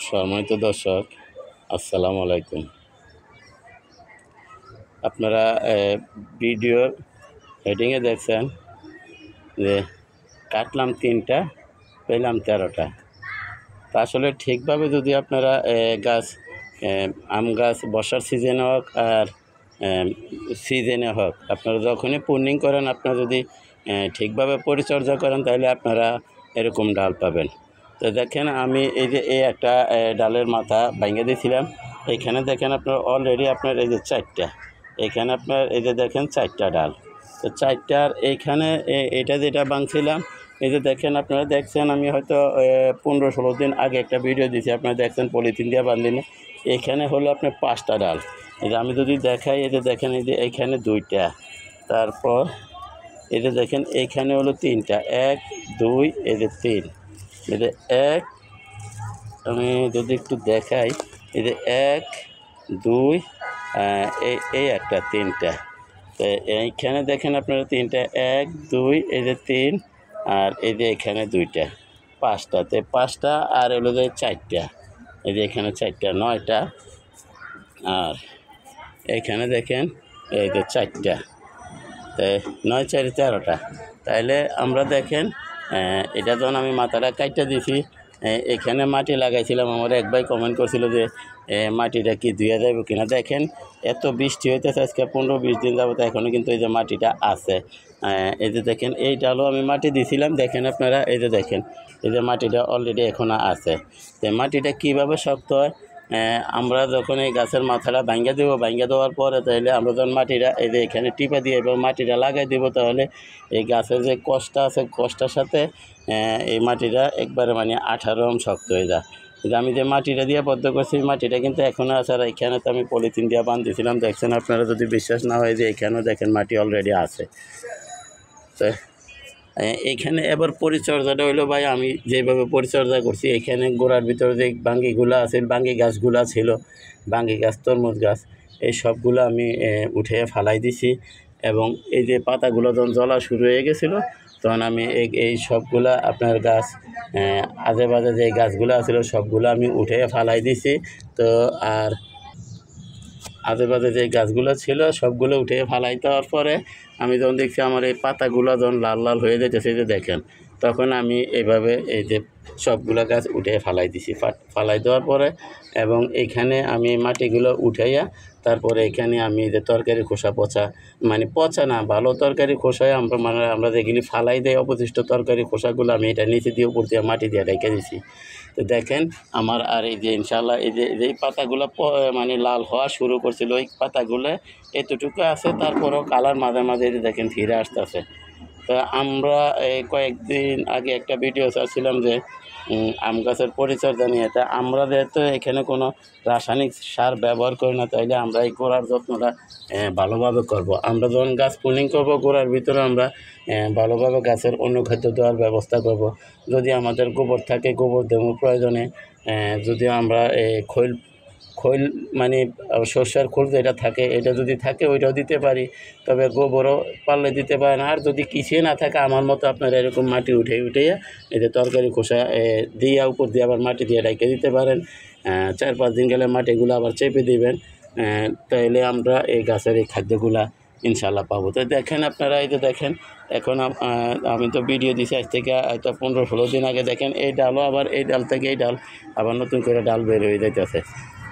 সম্মানিত দর্শক, আসসালামু আলাইকুম। আপনারা ভিডিওর হেডিংয়ে দেখছেন যে কাটলাম 3টা, পেলাম 13টা। তা আসলে ঠিকভাবে যদি আপনারা গাছ আম গাছ বর্ষার সিজনে হোক আর সিজনে হোক, আপনারা যখনই প্রুনিং করেন, আপনারা যদি ঠিকভাবে পরিচর্যা করেন তাহলে আপনারা এরকম ডাল পাবেন। তো দেখেন, আমি এই যে একটা ডালের মাথা ভেঙে দিয়েছিলাম। এইখানে দেখেন আপনার অলরেডি আপনার এই যে 4টা, এখানে আপনার এই যে দেখেন 4টা ডাল। তো 4টার এইখানে এটা যেটা ভাঙছিলাম, এই যে দেখেন, আপনারা দেখছেন আমি হয়তো 15-16 দিন আগে একটা ভিডিও দিয়েছি, আপনারা দেখছেন পলিথিন দিয়ে বাঁধিনি। এখানে হলো আপনার 5টা ডাল। এই যে আমি যদি দেখাই, এই যে দেখেন, এই যে এইখানে 2টা, তারপর এই যে দেখেন এইখানে হলো 3টা, 1 2, এই যে 3, এই যে 1, আমি যদি একটু দেখাই, এই যে 1 2, এই একটা 3টা। তো এইখানে দেখেন আপনারা 3টা, 1 2, এই যে 3, আর এই যে এখানে 2টা, 5টাতে 5টা, আর হলো যে 4টা, এই যে এখানে 4টা, 9টা, আর এইখানে দেখেন এই যে 4টা। তো 9 4 13টা। তাইলে আমরা দেখেন, এটা যখন আমি মাথাটা কাটটা দিছি, এখানে মাটি লাগাইছিলাম, আমার এক ভাই কমেন্ট করছিল যে মাটিটা কি ধুয়ে যাবে কিনা। দেখেন, এত বৃষ্টি হইতেছে আজকে 15-20 দিন যাবত, এখনও কিন্তু এই যে মাটিটা আছে। এই যে দেখেন, এই ডালও আমি মাটি দিয়েছিলাম, দেখেন আপনারা, এই যে দেখেন, এই যে মাটিটা অলরেডি এখনও আছে। তো মাটিটা কীভাবে শক্ত হয়, আমরা যখন এই গাছের মাথাটা ভাঙ্গা দেবো, ভাঙ্গা দেওয়ার পরে তাহলে আমরা যখন মাটিটা এই যে এখানে টিপা দিয়ে এবং মাটিটা লাগাই দেবো, তাহলে এই গাছের যে কষ্টা আছে, কষ্টার সাথে এই মাটিটা একবারে মানে 18 শক্ত হয়ে যায়। কিন্তু আমি যে মাটিটা দিয়ে বদ্ধ করছি, মাটিটা কিন্তু এখনও আছে। আর এখানে তো আমি পলিথিন দিয়ে বাঁধতেছিলাম, দেখছেন আপনারা, যদি বিশ্বাস না হয় যে এখানেও দেখেন মাটি অলরেডি আছে। তো এইখানে এবার পরিচর্যাটা হইলো, ভাই আমি যেভাবে পরিচর্যা করছি, এখানে গোড়ার ভিতরে যে বাঙ্গিগুলো আছে, বাঙ্গি গাছগুলো ছিল, বাঙ্গি গাছ, তরমুজ গাছ, এই সবগুলো আমি উঠে ফালাই দিছি। এবং এই যে পাতাগুলো যখন জ্বলা শুরু হয়ে গেছিলো, তখন আমি এই সবগুলা আপনার গাছ, আজে বাজে যে গাছগুলো আছিল সবগুলো আমি উঠে ফালাই দিছি। তো আর আশেপাশে যে গাছগুলো ছিল সবগুলো উঠে ফালাই দেওয়ার পরে আমি যখন দেখছি আমার এই পাতাগুলো যখন লাল লাল হয়ে যেতেছে, যে দেখেন, তখন আমি এইভাবে এই যে সবগুলো গাছ উঠে ফালাই দিছি। ফালাই দেওয়ার পরে এবং এইখানে আমি মাটিগুলো উঠাইয়া, তারপরে এখানে আমি যে তরকারি খোসা, পচা মানে পচা না, ভালো তরকারি খোসায় আমরা যেগুলি ফালাই দেয় অবশিষ্ট তরকারি খোসাগুলো, আমি এটা নিচে দিয়ে উপর দিয়ে মাটি দিয়ে রেখে দিছি। তো দেখেন আমার, আর এই যে ইনশাল্লাহ এই যে পাতাগুলো মানে লাল হওয়া শুরু করছিল, ওই পাতাগুলো এতটুকু আছে, তারপরেও কালার মাঝে মাঝে দেখেন ফিরে আসতেছে। তো আমরা এই কয়েকদিন আগে একটা ভিডিও ছাড়ছিলাম যে আম গাছের পরিচর্যা নিয়ে। তা আমরা যেহেতু এখানে কোনো রাসায়নিক সার ব্যবহার করি না, তাইলে আমরা এই গোড়ার যত্নটা ভালোভাবে করব। আমরা যখন গাছ পুলিং করব, গোড়ার ভিতরে আমরা ভালোভাবে গাছের অনুখাদ্য দেওয়ার ব্যবস্থা করব। যদি আমাদের গোবর থাকে, গোবর দেবো প্রয়োজনে। যদি আমরা খৈল খৈল মানে সর্ষের খোল যেটা থাকে, এটা যদি থাকে ওইটাও দিতে পারি, তবে গোবরও পারলে দিতে পারেন। আর যদি কিছুই না থাকে, আমার মতো আপনারা এরকম মাটি উঠাইয়া এই যে তরকারি খোসা দিয়ে উপর দিয়ে আবার মাটি দিয়ে রেখে দিতে পারেন। 4-5 দিন গেলে মাটিগুলো আবার চেপে দিবেন, তাইলে আমরা এই গাছের এই খাদ্যগুলা ইনশাল্লাহ পাবো। তো দেখেন আপনারা, এই যে দেখেন, এখন আমি তো ভিডিও দিছি আজ থেকে হয়তো 15-16 দিন আগে। দেখেন এই ডালও আবার, এই ডাল থেকে এই ডাল আবার নতুন করে ডাল বের হয়ে যাইতেছে।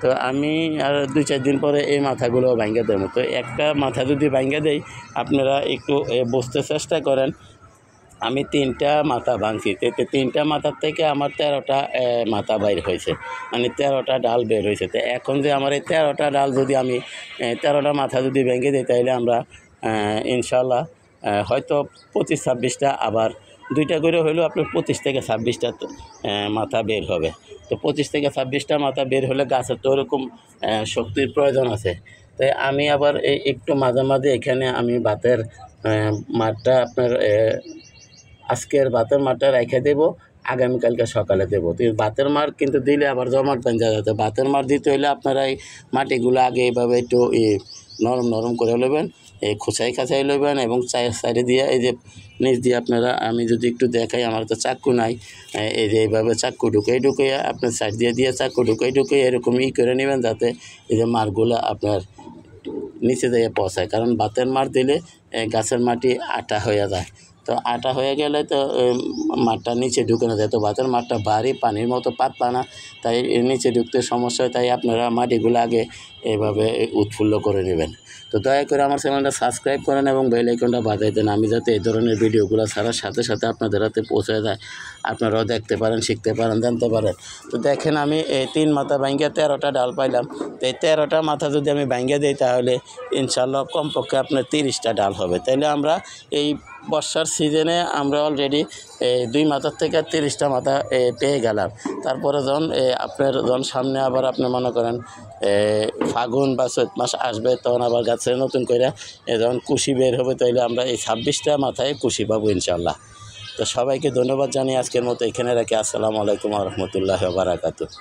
তো আমি আর 2-4 দিন পরে এই মাথাগুলো ভাঙ্গা দেবো। তো একটা মাথা যদি ভাঙ্গা দেই, আপনারা একটু বুঝতে চেষ্টা করেন, আমি 3টা মাথা ভাঙছি। 3টা মাথার থেকে আমার 13টা মাথা বাইর হয়েছে, মানে 13টা ডাল বের হয়েছে। তো এখন যে আমার এই 13টা ডাল যদি আমি 13টা মাথা যদি ভেঙে দিই, তাহলে আমরা ইনশাল্লাহ হয়তো 25-26টা, আবার 2টা করে হলেও আপনার 25 থেকে 26টা মাথা বের হবে। তো 25 থেকে 26টা মাথা বের হলে গাছের তো ওরকম শক্তির প্রয়োজন আছে। তাই আমি আবার একটু মাঝে মাঝে এখানে আমি ভাতের মাঠটা আপনার আজকের ভাতের মাঠটা রেখে দেবো, আগামীকালকে সকালে দেবো। তো ভাতের মাঠ কিন্তু দিলে আবার জমাট বেঁধে যেত। ভাতের মাঠ দিতে হলে আপনারা এই মাটিগুলো আগে এইভাবে একটু নরম নরম করে নেবেন, এই খোঁচাই খাঁচাই নেবেন এবং সাইডে দিয়ে এই যে নিচ দিয়ে আপনারা আমি যদি একটু দেখাই, আমার তো চাক্কু নাই, এই যে এইভাবে চাক্কু ঢুকাই আপনার সাইড দিয়ে চাক্কু ঢুকাই এরকম করে নেবেন, যাতে এই যে মারগুলো আপনার নিচে দিয়ে পৌঁছায়। কারণ বাতের মার দিলে গাছের মাটি আটা হয়ে যায়, তো আটা হয়ে গেলে তো মাঠটা নিচে ঢুকে না যায়। তো বাতের মাঠটা ভারী, পানির মতো পাতলা না, তাই নিচে ঢুকতে সমস্যা হয়। তাই আপনারা মাটিগুলো আগে এইভাবে উৎফুল্ল করে নেবেন। তো দয়া করে আমার চ্যানেলটা সাবস্ক্রাইব করেন এবং বেল আইকনটা বাজাই দেন, আমি যাতে এই ধরনের ভিডিওগুলো ছাড়ার সাথে সাথে আপনাদের হাতে পৌঁছে যায়, আপনারাও দেখতে পারেন, শিখতে পারেন, জানতে পারেন। তো দেখেন আমি এই 3 মাথা ভাঙ্গা 13টা ডাল পাইলাম। তো এই 13টা মাথা যদি আমি ভাঙ্গা দিই, তাহলে ইনশাল্লাহ কমপক্ষে আপনার 30টা ডাল হবে। তাইলে আমরা এই বর্ষার সিজনে আমরা অলরেডি 2 মাথার থেকে 30টা মাথা পেয়ে গেলাম। তারপরে যখন সামনে আবার আপনি মনে করেন ফাগুন বা চৈত মাস আসবে, তখন আবার গাছে নতুন করে যখন কুশি বের হবে, তাইলে আমরা এই 26টা মাথায় কুশি পাবো ইনশাল্লাহ। তো সবাইকে ধন্যবাদ জানিয়ে আজকের মতো এখানে রাখি। আসসালামু আলাইকুম ওয়া রাহমাতুল্লাহি ওয়া বারাকাতুহু।